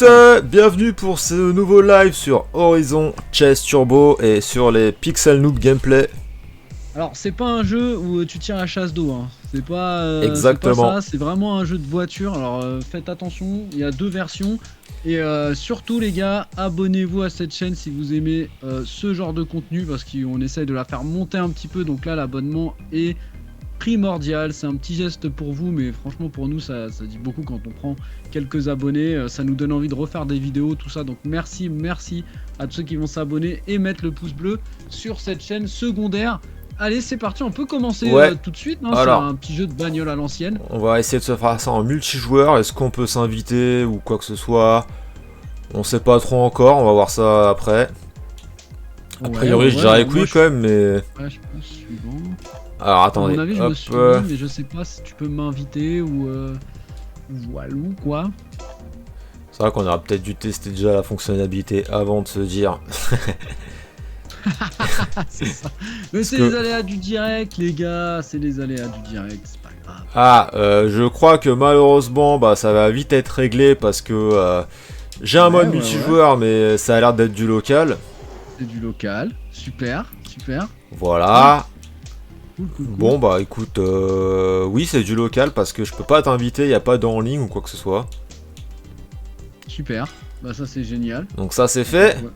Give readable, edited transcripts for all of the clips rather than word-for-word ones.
Bienvenue pour ce nouveau live sur Horizon Chess Turbo et sur les Pixel Noob Gameplay. Alors c'est pas un jeu où tu tires la chasse d'eau, hein. Exactement. C'est pas ça, c'est vraiment un jeu de voiture. Alors faites attention, il y a deux versions. Et surtout les gars, abonnez-vous à cette chaîne si vous aimez ce genre de contenu, parce qu'on essaye de la faire monter un petit peu. Donc là l'abonnement est primordial, c'est un petit geste pour vous, mais franchement pour nous ça dit beaucoup quand on prend quelques abonnés, ça nous donne envie de refaire des vidéos, tout ça. Donc merci à tous ceux qui vont s'abonner et mettre le pouce bleu sur cette chaîne secondaire. Allez, c'est parti, on peut commencer tout de suite, hein. C'est un petit jeu de bagnole à l'ancienne. On va essayer de se faire ça en multijoueur. Est-ce qu'on peut s'inviter ou quoi que ce soit? On sait pas trop encore, on va voir ça après. A priori, je dirais que oui quand même, mais... Ouais, je pense suivant. Alors attendez, à mon avis, je me suis dit, mais je sais pas si tu peux m'inviter ou voilà quoi. C'est vrai qu'on aurait peut-être dû tester déjà la fonctionnalité avant de se dire. C'est ça. Mais c'est les aléas du direct, les gars, c'est les aléas du direct, c'est pas grave. Ah, je crois que malheureusement, bah ça va vite être réglé parce que j'ai un mode multijoueur, mais ça a l'air d'être du local. C'est du local, super. Voilà. Cool. Bon bah écoute, oui c'est du local parce que je peux pas t'inviter, il n'y a pas de en ligne ou quoi que ce soit. Super, bah ça c'est génial. Donc ça c'est fait. Ouais.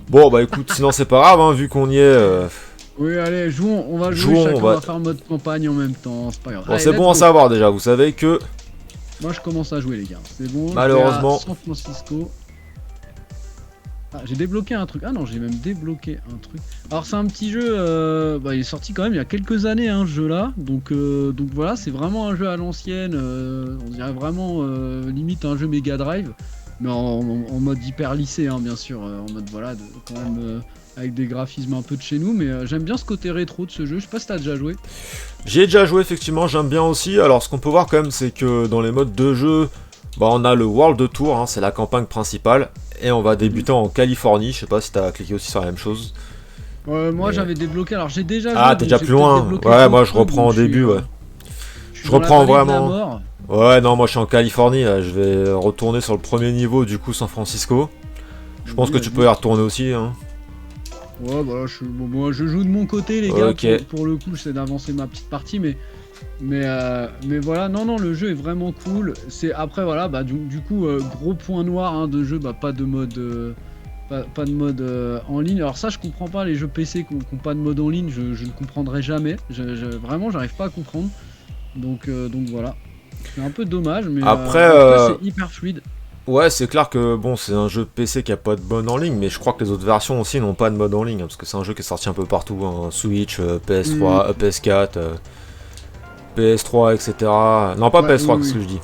Bon bah écoute, sinon c'est pas grave, hein, vu qu'on y est. Oui allez, jouons, on va jouer, on va faire mode campagne en même temps, c'est pas grave. Bon c'est bon à savoir déjà, vous savez que... Moi je commence à jouer les gars, c'est bon. Malheureusement. San Francisco. Ah, j'ai débloqué un truc. Ah non, j'ai même débloqué un truc. Alors c'est un petit jeu, il est sorti quand même il y a quelques années, hein, ce jeu là. Donc voilà, c'est vraiment un jeu à l'ancienne. On dirait vraiment limite un jeu Mega Drive, mais en mode hyper lissé, hein, bien sûr. En mode voilà, quand même avec des graphismes un peu de chez nous. Mais j'aime bien ce côté rétro de ce jeu. Je sais pas si t'as déjà joué. J'ai déjà joué effectivement, j'aime bien aussi. Alors ce qu'on peut voir quand même, c'est que dans les modes de jeu, bah, on a le World Tour, hein, c'est la campagne principale. Et on va débuter en Californie, je sais pas si t'as cliqué aussi sur la même chose. Moi j'avais débloqué, alors j'ai déjà... Ah t'es déjà plus loin. Ouais, moi je reprends au début, ouais. Je reprends vraiment... Ouais, non, moi je suis en Californie, là. Je vais retourner sur le premier niveau, du coup, San Francisco. Je pense que tu peux y retourner aussi, hein. Ouais, bah moi je joue de mon côté, les gars, pour le coup, j'essaie d'avancer ma petite partie, mais voilà, non, le jeu est vraiment cool. C'est après voilà, bah du coup gros point noir, hein, de jeu, bah pas de mode pas de mode en ligne. Alors ça je comprends pas, les jeux PC qui ont pas de mode en ligne, je ne comprendrai jamais. Vraiment j'arrive pas à comprendre. Donc voilà, c'est un peu dommage, mais après c'est hyper fluide. Ouais, c'est clair que bon, c'est un jeu PC qui a pas de mode en ligne, mais je crois que les autres versions aussi n'ont pas de mode en ligne, hein, parce que c'est un jeu qui est sorti un peu partout, hein, Switch, PS3, PS4, PS3, etc. Non, pas PS3, qu'est-ce que je dis?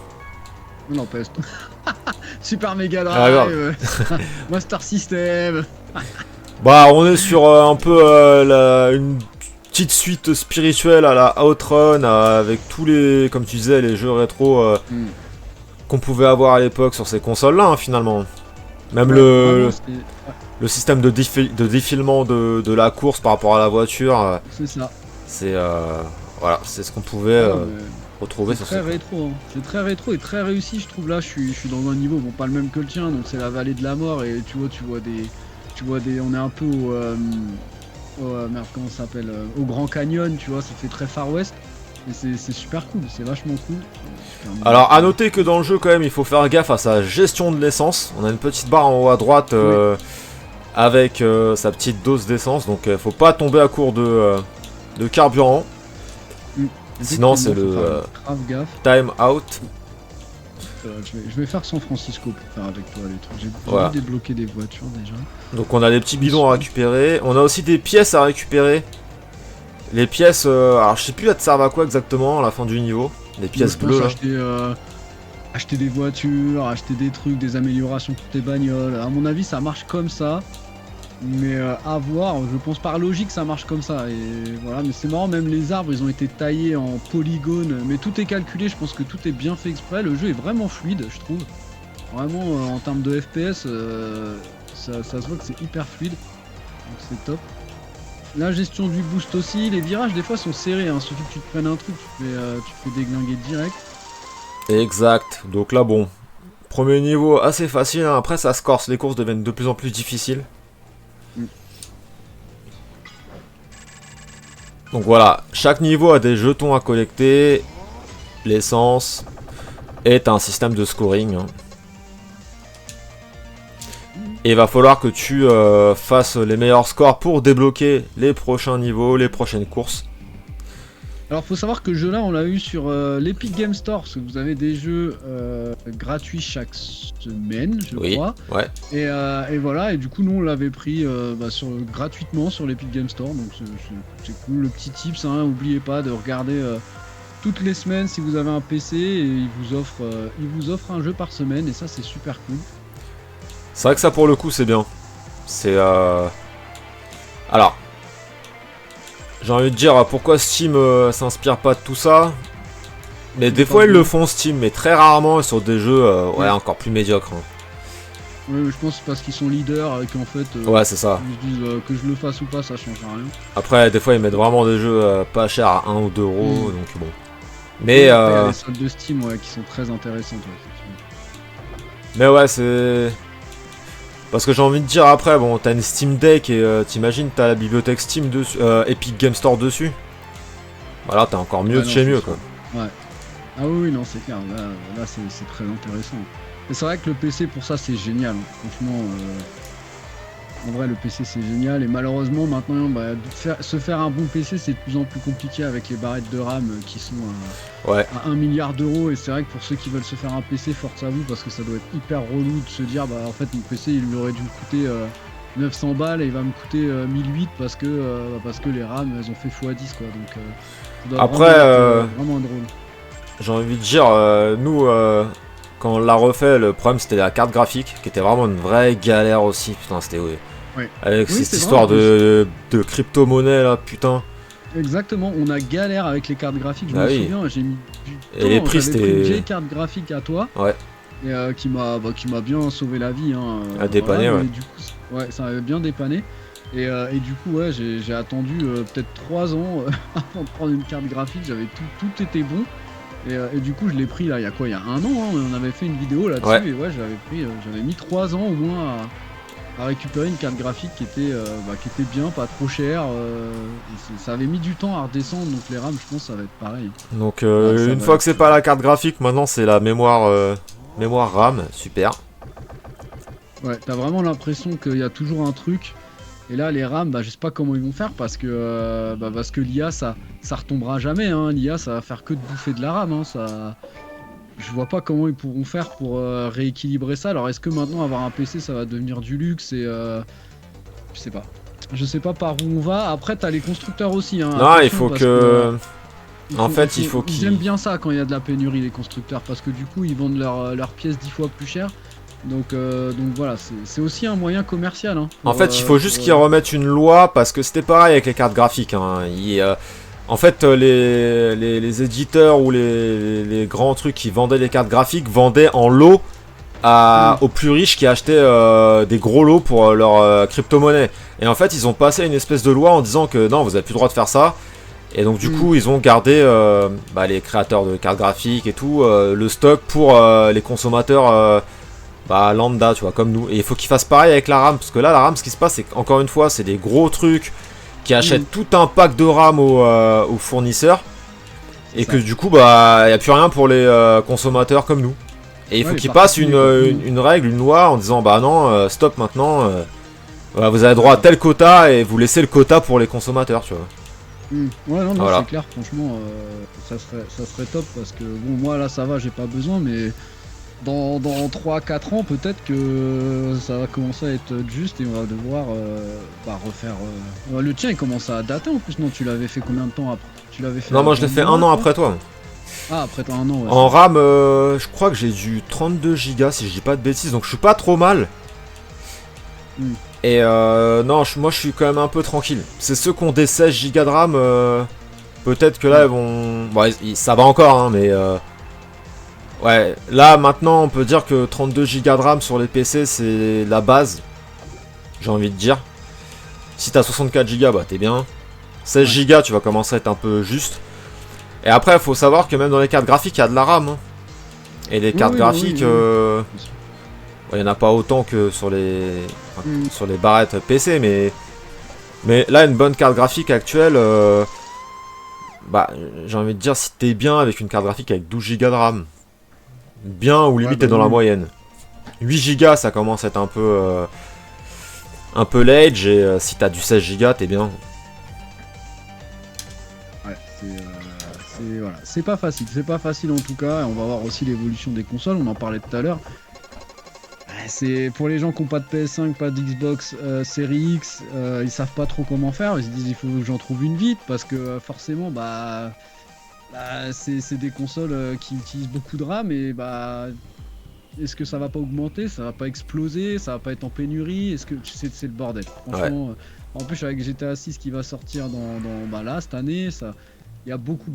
Non, PS3. Super Mega Drive, Master System. Bah, on est sur un peu une petite suite spirituelle à la Outrun, avec tous les, comme tu disais, les jeux rétro qu'on pouvait avoir à l'époque sur ces consoles-là, hein, finalement. Même le système de défilement de la course par rapport à la voiture. C'est ça. C'est voilà, c'est ce qu'on pouvait retrouver sur ce jeu. Rétro, hein. C'est très rétro et très réussi, je trouve. Là, je suis dans un niveau, bon, pas le même que le tien, donc c'est la vallée de la mort, et tu vois des, on est un peu merde, comment ça s'appelle, au Grand Canyon, tu vois, ça fait très Far West. Et c'est super cool, c'est vachement cool. Alors à noter que dans le jeu quand même il faut faire gaffe à sa gestion de l'essence. On a une petite barre en haut à droite avec sa petite dose d'essence, donc faut pas tomber à court de carburant. Sinon c'est le time out. Je vais faire San Francisco pour faire avec toi les trucs. J'ai débloqué des voitures déjà. Donc on a des petits bidons à récupérer. On a aussi des pièces à récupérer. Les pièces, alors je sais plus elles te servent à quoi exactement à la fin du niveau. Les pièces bleues là. Acheter des voitures, acheter des trucs, des améliorations pour tes bagnoles. À mon avis ça marche comme ça. Mais à voir, je pense par logique ça marche comme ça. Et voilà, mais c'est marrant, même les arbres ils ont été taillés en polygones. Mais tout est calculé, je pense que tout est bien fait exprès. Le jeu est vraiment fluide, je trouve. Vraiment en termes de FPS, ça se voit que c'est hyper fluide. Donc c'est top. La gestion du boost aussi, les virages des fois sont serrés, hein. Suffit que tu te prennes un truc, tu te fais déglinguer direct. Exact, donc là bon, Premier niveau assez facile, hein. Après ça se corse, les courses deviennent de plus en plus difficiles. Donc voilà, chaque niveau a des jetons à collecter, l'essence, et t'as un système de scoring. Hein. Et il va falloir que tu fasses les meilleurs scores pour débloquer les prochains niveaux, les prochaines courses. Alors faut savoir que ce jeu là on l'a eu sur l'Epic Game Store, parce que vous avez des jeux gratuits chaque semaine je crois. Ouais. Et voilà, et du coup nous on l'avait pris gratuitement sur l'Epic Game Store, donc c'est cool, le petit tips, hein, n'oubliez pas de regarder toutes les semaines si vous avez un PC, et il vous offre un jeu par semaine, et ça c'est super cool. C'est vrai que ça pour le coup c'est bien. C'est alors... J'ai envie de dire pourquoi Steam s'inspire pas de tout ça. Mais des fois ils le font Steam, mais très rarement sur des jeux encore plus médiocres. Hein. Oui, je pense que c'est parce qu'ils sont leaders et qu'en fait ouais, c'est ça. ils se disent que je le fasse ou pas, ça change rien. Après des fois ils mettent vraiment des jeux pas chers à 1 ou 2 euros, donc bon. Mais il y a des soldes de Steam qui sont très intéressantes. Mais ouais, c'est... Parce que j'ai envie de dire après, bon, t'as une Steam Deck et t'imagines t'as la bibliothèque Steam dessus, Epic Game Store dessus. Voilà, t'as encore mieux de chez mieux quoi. Ouais. Ah oui, non, c'est clair, là c'est très intéressant. Et c'est vrai que le PC pour ça c'est génial, hein. Franchement, en vrai le PC c'est génial, et malheureusement maintenant se faire un bon PC c'est de plus en plus compliqué avec les barrettes de RAM qui sont à 1 milliard d'euros, et c'est vrai que pour ceux qui veulent se faire un PC, force à vous, parce que ça doit être hyper relou de se dire en fait mon PC il lui aurait dû me coûter 900 balles et il va me coûter 1008 parce que les RAM elles ont fait x10 quoi, donc ça doit après vraiment drôle. J'ai envie de dire nous quand on l'a refait, le problème c'était la carte graphique qui était vraiment une vraie galère aussi, putain c'était avec cette histoire de crypto-monnaie là, putain. Exactement, on a galère avec les cartes graphiques, je me souviens, j'ai mis du temps, et les prix c'était... une vieille carte graphique à toi, et qui m'a bien sauvé la vie, hein, à dépanner, voilà, du coup, ça avait bien dépanné, et du coup j'ai attendu peut-être 3 ans avant de prendre une carte graphique, j'avais tout était bon, et du coup je l'ai pris là, il y a 1 an, hein, on avait fait une vidéo là-dessus, et j'avais mis 3 ans au moins à récupérer une carte graphique qui était bien, pas trop chère, ça avait mis du temps à redescendre, donc les RAM je pense ça va être pareil. Donc une fois que c'est pas la carte graphique, maintenant c'est la mémoire RAM, super. Ouais, t'as vraiment l'impression qu'il y a toujours un truc, et là les RAM, je sais pas comment ils vont faire, parce que l'IA ça retombera jamais, hein. L'IA ça va faire que de bouffer de la RAM, hein. Je vois pas comment ils pourront faire pour rééquilibrer ça. Alors est-ce que maintenant avoir un PC ça va devenir du luxe, et je sais pas. Je sais pas par où on va. Après t'as les constructeurs aussi, hein. Non, il faut que... Ils aiment bien ça quand il y a de la pénurie, les constructeurs, parce que du coup ils vendent leurs pièces 10 fois plus cher. Donc voilà, c'est aussi un moyen commercial, hein, en fait il faut juste qu'ils remettent une loi, parce que c'était pareil avec les cartes graphiques, hein. En fait, les éditeurs ou les grands trucs qui vendaient les cartes graphiques vendaient en lot aux plus riches qui achetaient des gros lots pour leur crypto-monnaie. Et en fait, ils ont passé une espèce de loi en disant que non, vous n'avez plus le droit de faire ça. Et donc du coup, ils ont gardé les créateurs de cartes graphiques et tout, le stock pour les consommateurs lambda, tu vois, comme nous. Et il faut qu'ils fassent pareil avec la RAM, parce que là, la RAM, ce qui se passe, c'est qu'encore une fois, c'est des gros trucs qui achètent tout un pack de RAM aux fournisseurs, et que du coup il n'y a plus rien pour les consommateurs comme nous, et il faut qu'ils passent une règle, une loi en disant non, stop maintenant, vous avez droit à tel quota et vous laissez le quota pour les consommateurs, tu vois. Ouais, non, voilà. C'est clair, franchement ça serait top, parce que bon, moi là ça va, j'ai pas besoin, mais dans 3-4 ans peut-être que ça va commencer à être juste, et on va devoir refaire... Le tien il commence à dater en plus, non? Tu l'avais fait combien de temps après? Non, moi je l'ai fait 1 an après toi. Ah, après toi 1 an, ouais. En RAM, je crois que j'ai du 32 Go si je dis pas de bêtises, donc je suis pas trop mal. Et non, moi je suis quand même un peu tranquille. C'est ceux qui ont des 16 Go de RAM, peut-être que là ils vont... Bon, ça va encore, hein, mais... Ouais, là maintenant on peut dire que 32 Go de RAM sur les PC c'est la base, j'ai envie de dire. Si t'as 64 Go, t'es bien. 16 Go tu vas commencer à être un peu juste. Et après il faut savoir que même dans les cartes graphiques il y a de la RAM, hein. Et les Oui, cartes oui, graphiques, oui, oui. il y en a pas autant que sur sur les barrettes PC, mais là, une bonne carte graphique actuelle, bah, j'ai envie de dire, si t'es bien avec une carte graphique avec 12 Go de RAM, bien ou Ouais, limite bah t'es dans la oui. moyenne. 8 Go, ça commence à être un peu l'age, et si t'as du 16 Go, t'es bien. Ouais, voilà. C'est pas facile en tout cas. Et on va voir aussi l'évolution des consoles. On en parlait tout à l'heure. Ouais, c'est pour les gens qui n'ont pas de PS5, pas d'Xbox Series X, ils savent pas trop comment faire. Ils se disent il faut que j'en trouve une vite parce que forcément c'est des consoles qui utilisent beaucoup de RAM et bah est-ce que ça va pas augmenter, ça va pas exploser, ça va pas être en pénurie, est-ce que c'est le bordel. Franchement, en plus avec GTA 6 qui va sortir là cette année, ça il y a beaucoup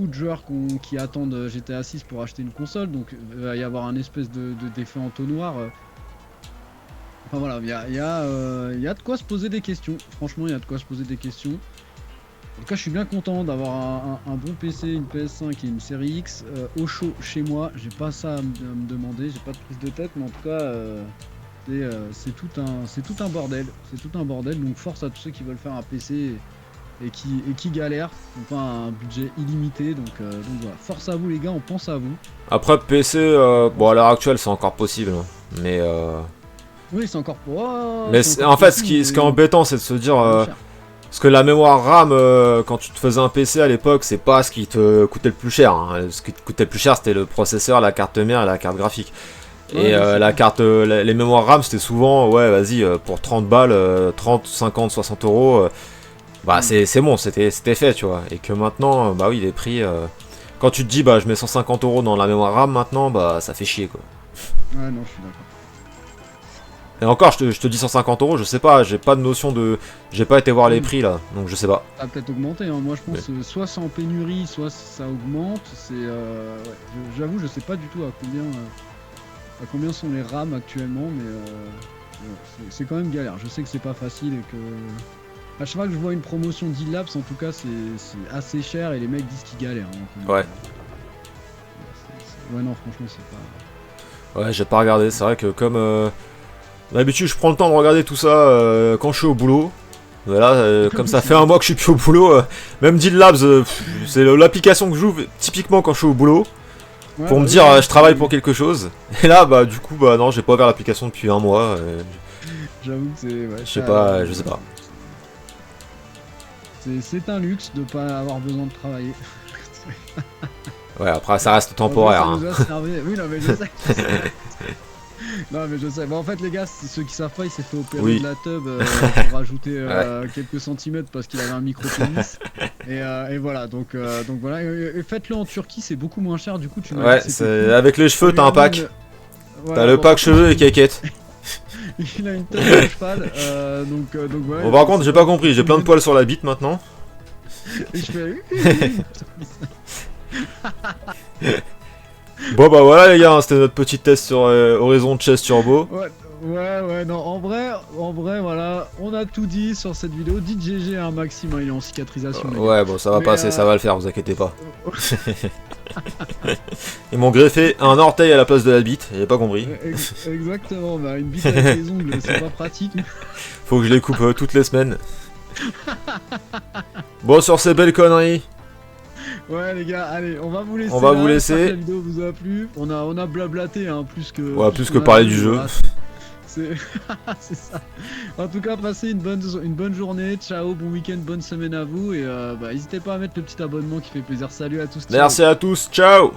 de joueurs qui attendent GTA 6 pour acheter une console, donc il va y avoir un espèce d'effet entonnoir. Enfin voilà, il y a de quoi se poser des questions. Franchement, il y a de quoi se poser des questions. En tout cas, je suis bien content d'avoir un bon PC, une PS5 et une série X au chaud chez moi. J'ai pas ça à me demander, j'ai pas de prise de tête, mais en tout cas, c'est tout un bordel. C'est tout un bordel. Donc force à tous ceux qui veulent faire un PC et qui galèrent, qui n'ont pas un budget illimité. Donc voilà, force à vous les gars, on pense à vous. Après, PC, bon, à l'heure actuelle, c'est encore possible, hein. Mais, Oui, c'est encore pour. Oh, mais c'est en encore fait, possible, ce qui est embêtant, c'est de se dire. mais pas cher. Parce que la mémoire RAM, quand tu te faisais un PC à l'époque, c'est pas ce qui te coûtait le plus cher, hein. Ce qui te coûtait le plus cher, c'était le processeur, la carte mère et la carte graphique. Ouais, Et c'est la clair. carte, les mémoires RAM, c'était souvent, ouais, vas-y, pour 30 balles, 30, 50, 60 euros, bah c'est bon, c'était fait, tu vois. Et que maintenant, bah oui, les prix, quand tu te dis, bah je mets 150 euros dans la mémoire RAM maintenant, bah ça fait chier, quoi. Ouais, non, je suis d'accord. Et encore, je te dis 150 euros, je sais pas, j'ai pas de notion de. J'ai pas été voir les prix là, donc je sais pas. Ça a peut-être augmenté, hein. Moi je pense soit c'est en pénurie, soit ça augmente. Ouais. J'avoue, je sais pas du tout à combien sont les RAM actuellement, mais ouais, c'est quand même galère. Je sais que c'est pas facile et que à chaque fois que je vois une promotion d'E-Labs, en tout cas, c'est assez cher et les mecs disent qu'ils galèrent, hein. Ouais. Ouais, non, franchement, c'est pas. Ouais, j'ai pas regardé, c'est vrai que comme. D'habitude, je prends le temps de regarder tout ça quand je suis au boulot. Voilà, comme ça fait un mois que je suis plus au boulot, même Deal Labs, c'est l'application que j'ouvre typiquement quand je suis au boulot. Ouais, Pour bah me oui, dire oui, je travaille pour quelque chose. Et là bah du coup bah non j'ai pas ouvert l'application depuis un mois. j'avoue que c'est. Ouais, Je sais pas, je sais pas. C'est un luxe de pas avoir besoin de travailler. Ouais après ça reste En vrai, temporaire. ça Hein. nous a servi. Oui, non, mais je sais. Non, mais je sais. Bon, en fait, les gars, ceux qui savent pas, il s'est fait opérer Oui. de la tub pour rajouter quelques centimètres parce qu'il avait un micro-pénis. Et voilà, donc voilà. Et faites-le en Turquie, c'est beaucoup moins cher. Du coup, tu m'as Ouais, dit que c'était c'est cool. avec les cheveux t'as un pack. Voilà, T'as le bon, pack cheveux et caquette. il a une tête de cheval, donc ouais. Bon par contre j'ai pas compris, j'ai plein de poils sur la bite maintenant. Et je fais. Bon bah voilà les gars, hein, c'était notre petit test sur Horizon Chess Turbo. Ouais, non, en vrai, voilà, on a tout dit sur cette vidéo. Dites GG à un Maxime, hein, il est en cicatrisation. les gars. Ouais bon ça va Mais, passer, ça va le faire, vous inquiétez pas. Ils m'ont greffé un orteil à la place de la bite, j'ai pas compris. Exactement, bah, une bite avec les ongles, c'est pas pratique. Faut que je les coupe toutes les semaines. Bon sur ces belles conneries. Ouais les gars, allez, on va vous laisser. On va là, vous j'espère laisser. que la vidéo vous a plu. On a blablaté, hein, plus que. Ouais, plus que qu'on a parler dit, du jeu. voilà. C'est c'est ça. En tout cas, passez une bonne journée. Ciao, bon week-end, bonne semaine à vous. Et n'hésitez pas à mettre le petit abonnement qui fait plaisir. Salut à tous. Ciao. Merci à tous, ciao.